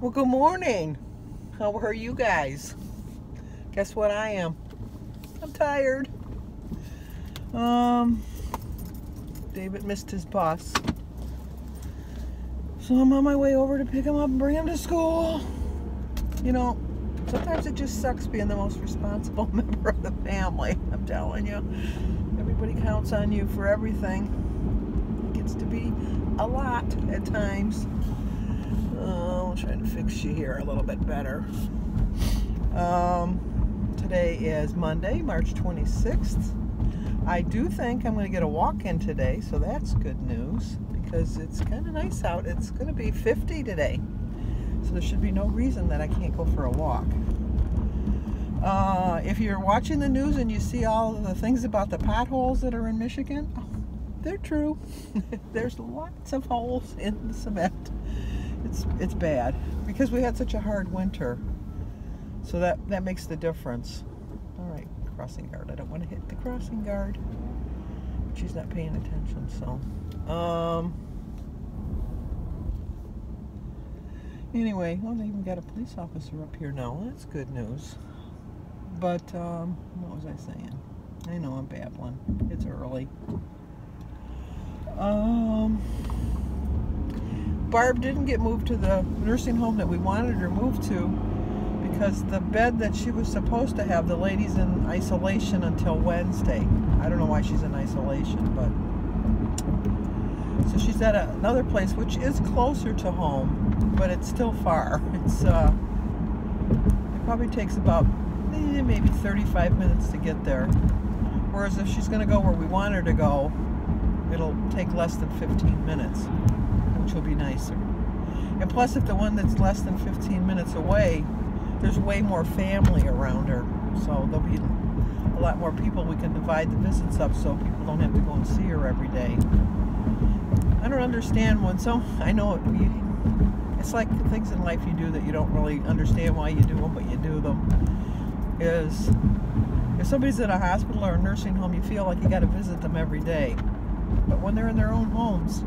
Well, good morning. How are you guys? Guess what I am? I'm tired. David missed his bus. So I'm on my way over to pick him up and bring him to school. You know, sometimes it just sucks being the most responsible member of the family. I'm telling you. Everybody counts on you for everything. It gets to be a lot at times. I'm trying to fix you here a little bit better. Today is Monday, March 26th. I do think I'm going to get a walk in today, so that's good news because it's kind of nice out. It's going to be 50 today, so there should be no reason that I can't go for a walk. If you're watching the news and you see all of the things about the potholes that are in Michigan, they're true. There's lots of holes in the cement. It's bad because we had such a hard winter, so that makes the difference. All right, crossing guard. I don't want to hit the crossing guard. She's not paying attention, so anyway, well, they even got a police officer up here now. That's good news. But what was I saying? I know I'm babbling. It's early. Barb didn't get moved to the nursing home that we wanted her moved to because the bed that she was supposed to have, the lady's in isolation until Wednesday. I don't know why she's in isolation, but so she's at another place which is closer to home, but it's still far. It probably takes about maybe 35 minutes to get there. Whereas if she's going to go where we want her to go, it'll take less than 15 minutes, which will be nicer. And plus, if the one that's less than 15 minutes away, there's way more family around her, so there'll be a lot more people. We can divide the visits up so people don't have to go and see her every day. I don't understand I know it's like things in life you do that you don't really understand why you do them, but you do them. Is if somebody's in a hospital or a nursing home, you feel like you got to visit them every day. But when they're in their own homes,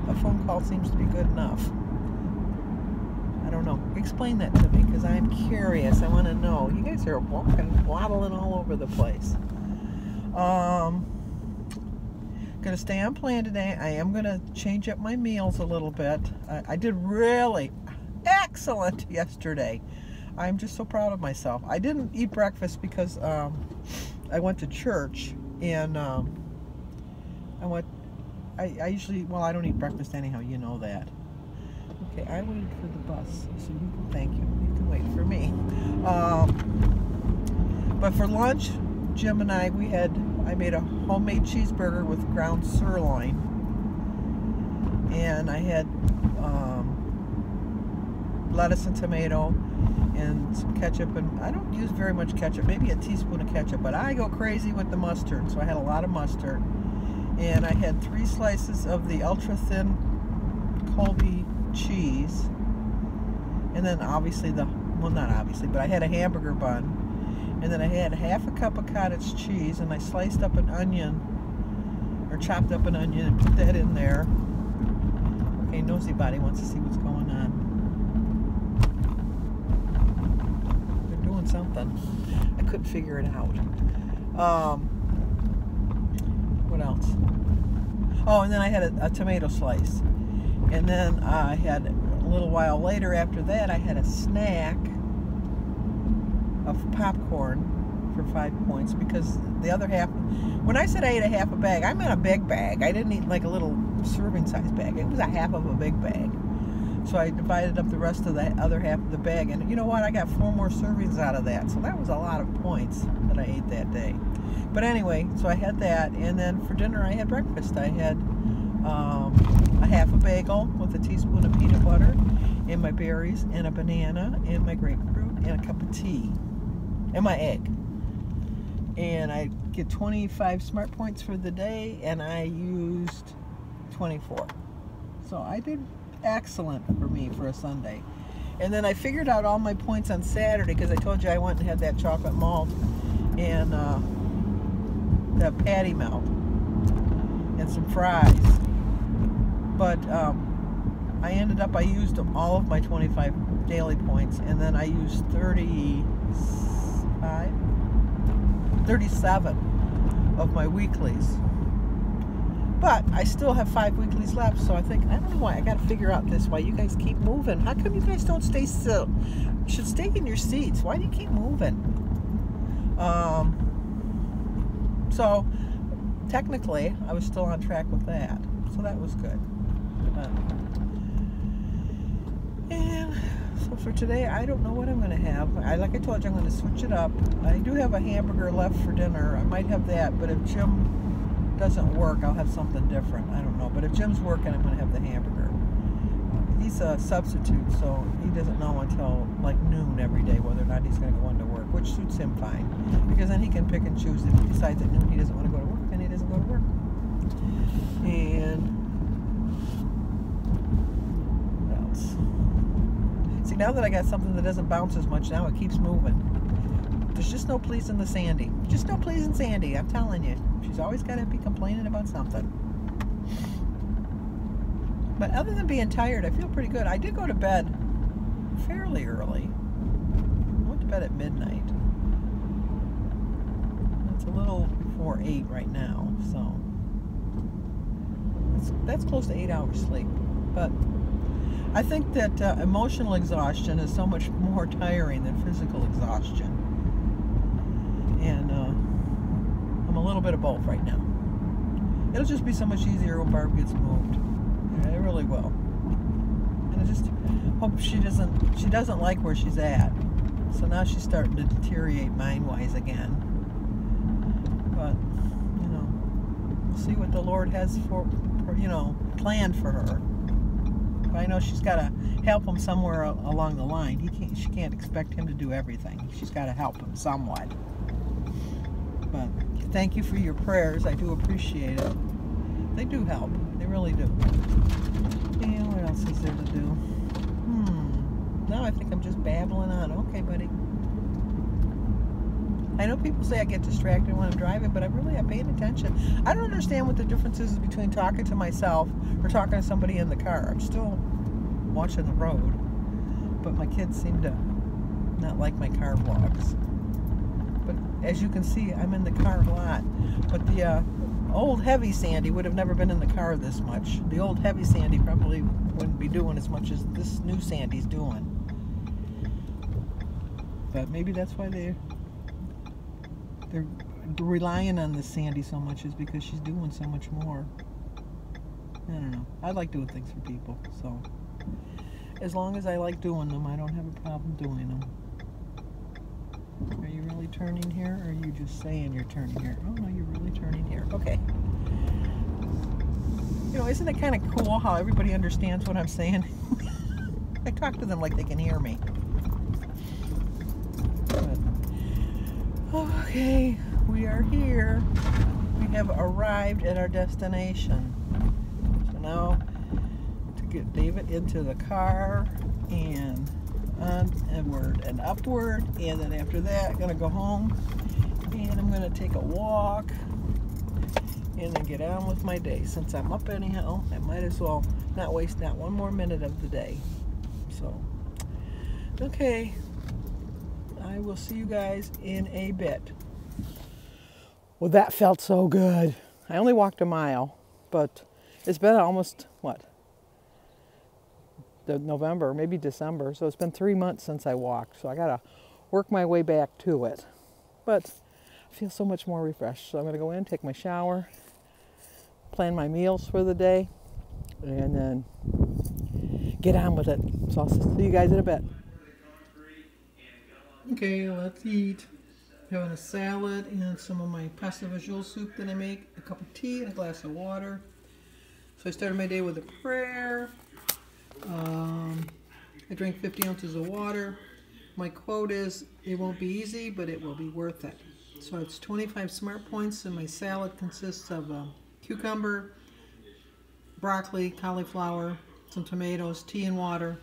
a phone call seems to be good enough. I don't know. Explain that to me because I'm curious. I want to know. You guys are walking, waddling all over the place. Gonna stay on plan today. I am gonna change up my meals a little bit. I did really excellent yesterday. I'm just so proud of myself. I didn't eat breakfast because I went to church and I usually, well, I don't eat breakfast anyhow, you know that. Okay, I waited for the bus, so you can, thank you. You can wait for me. But for lunch, Jim and I made a homemade cheeseburger with ground sirloin. And I had lettuce and tomato and some ketchup, and I don't use very much ketchup, maybe a teaspoon of ketchup, but I go crazy with the mustard, so I had a lot of mustard. And I had 3 slices of the ultra-thin Colby cheese, and then obviously not obviously, but I had a hamburger bun, and then I had half a cup of cottage cheese, and I sliced up an onion, or chopped up an onion, and put that in there. Okay, nosy body wants to see what's going on. They're doing something. I couldn't figure it out. What else? Oh, and then I had a tomato slice. And then I had, a little while later after that, I had a snack of popcorn for 5 points because the other half, when I said I ate a half a bag, I meant a big bag. I didn't eat like a little serving size bag. It was a half of a big bag. So I divided up the rest of the other half of the bag. And you know what? I got 4 more servings out of that. So that was a lot of points that I ate that day. But anyway, so I had that, and then for dinner I had breakfast. I had a half a bagel with a teaspoon of peanut butter, and my berries, and a banana, and my grapefruit, and a cup of tea, and my egg. And I get 25 smart points for the day, and I used 24. So I did excellent for me for a Sunday. And then I figured out all my points on Saturday because I told you I went and had that chocolate malt and the patty melt and some fries. But I ended up, I used all of my 25 daily points, and then I used 37 of my weeklies. But I still have 5 weeklies left, so I think, I don't know why, I got to figure out this, why you guys keep moving. How come you guys don't stay still? You should stay in your seats. Why do you keep moving? So, technically, I was still on track with that, so that was good. And so for today, I don't know what I'm going to have. Like I told you, I'm going to switch it up. I do have a hamburger left for dinner. I might have that, but if Jim doesn't work, I'll have something different. I don't know. But if Jim's working, I'm going to have the hamburger. He's a substitute, so he doesn't know until like noon every day whether or not he's going to go into work, which suits him fine, because then he can pick and choose. If he decides at noon he doesn't want to go to work, then he doesn't go to work. And what else? See, now that I got something that doesn't bounce as much, now it keeps moving. There's just no pleasing the Sandy. Just no pleasing Sandy, I'm telling you. She's always got to be complaining about something. But other than being tired, I feel pretty good. I did go to bed fairly early. I went to bed at midnight. It's a little before 8 right now, so that's close to 8 hours sleep. But I think that emotional exhaustion is so much more tiring than physical exhaustion. And I'm a little bit of both right now. It'll just be so much easier when Barb gets moved. It really will. And I just hope she doesn't like where she's at. So now she's starting to deteriorate mind-wise again. But, you know, we'll see what the Lord has for you know, planned for her. But I know she's got to help him somewhere along the line. She can't expect him to do everything. She's got to help him somewhat. But thank you for your prayers. I do appreciate it. They do help. They really do. And what else is there to do? Now I think I'm just babbling on. Okay, buddy. I know people say I get distracted when I'm driving, but I'm paying attention. I don't understand what the difference is between talking to myself or talking to somebody in the car. I'm still watching the road, but my kids seem to not like my car vlogs. But as you can see, I'm in the car a lot. But the old heavy Sandy would have never been in the car this much. The old heavy Sandy probably wouldn't be doing as much as this new Sandy's doing. But maybe that's why they're relying on this Sandy so much, is because she's doing so much more. I don't know. I like doing things for people, so as long as I like doing them, I don't have a problem doing them. Are you really turning here, or are you just saying you're turning here? Oh no, you're really turning here. Okay. You know, isn't it kind of cool how everybody understands what I'm saying? I talk to them like they can hear me. But, okay, we are here. We have arrived at our destination. So now to get David into the car and onward and upward, and then after that I'm gonna go home and I'm gonna take a walk and then get on with my day. Since I'm up anyhow, I might as well not waste not one more minute of the day. So okay, I will see you guys in a bit. Well, that felt so good. I only walked a mile, but it's been almost what, November, maybe December, so it's been 3 months since I walked, so I gotta work my way back to it. But I feel so much more refreshed, so I'm gonna go in, take my shower, plan my meals for the day, and then get on with it. So I'll see you guys in a bit. Okay, let's eat. Having a salad and some of my pasta visual soup that I make, a cup of tea and a glass of water. So I started my day with a prayer. I drank 50 ounces of water. My quote is, it won't be easy, but it will be worth it. So it's 25 smart points, and my salad consists of cucumber, broccoli, cauliflower, some tomatoes, tea and water.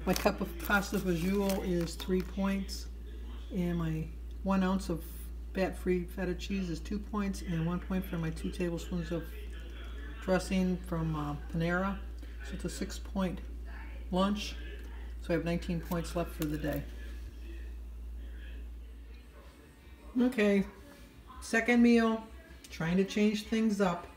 My cup of pasta visual is 3 points, and my 1 ounce of fat-free feta cheese is 2 points, and 1 point for my 2 tablespoons of dressing from Panera. So it's a 6-point lunch. So I have 19 points left for the day. Okay, second meal, trying to change things up.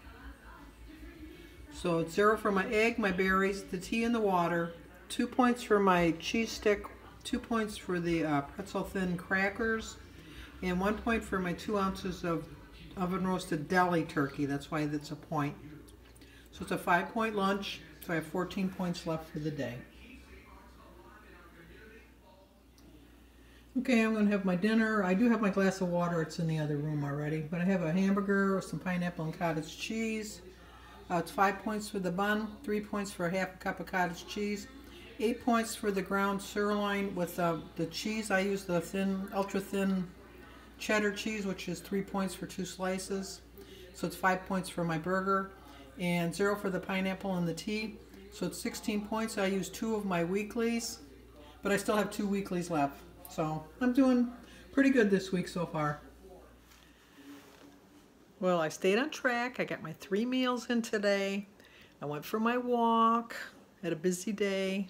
So it's 0 for my egg, my berries, the tea, and the water. 2 points for my cheese stick, 2 points for the pretzel thin crackers, and 1 point for my 2 ounces of oven roasted deli turkey. That's why that's a point. So it's a 5-point lunch, so I have 14 points left for the day. Okay, I'm going to have my dinner. I do have my glass of water. It's in the other room already. But I have a hamburger with some pineapple and cottage cheese. It's 5 points for the bun, 3 points for half a cup of cottage cheese, 8 points for the ground sirloin with the cheese. I use the thin, ultra thin cheddar cheese, which is 3 points for 2 slices. So it's 5 points for my burger, and 0 for the pineapple and the tea. So it's 16 points. I use 2 of my weeklies, but I still have 2 weeklies left. So I'm doing pretty good this week so far. Well, I stayed on track. I got my 3 meals in today. I went for my walk. Had a busy day.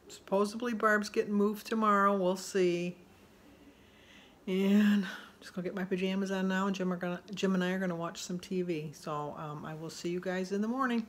Supposedly Barb's getting moved tomorrow. We'll see. And I'm just gonna get my pajamas on now, and Jim and I are gonna watch some TV. So I will see you guys in the morning.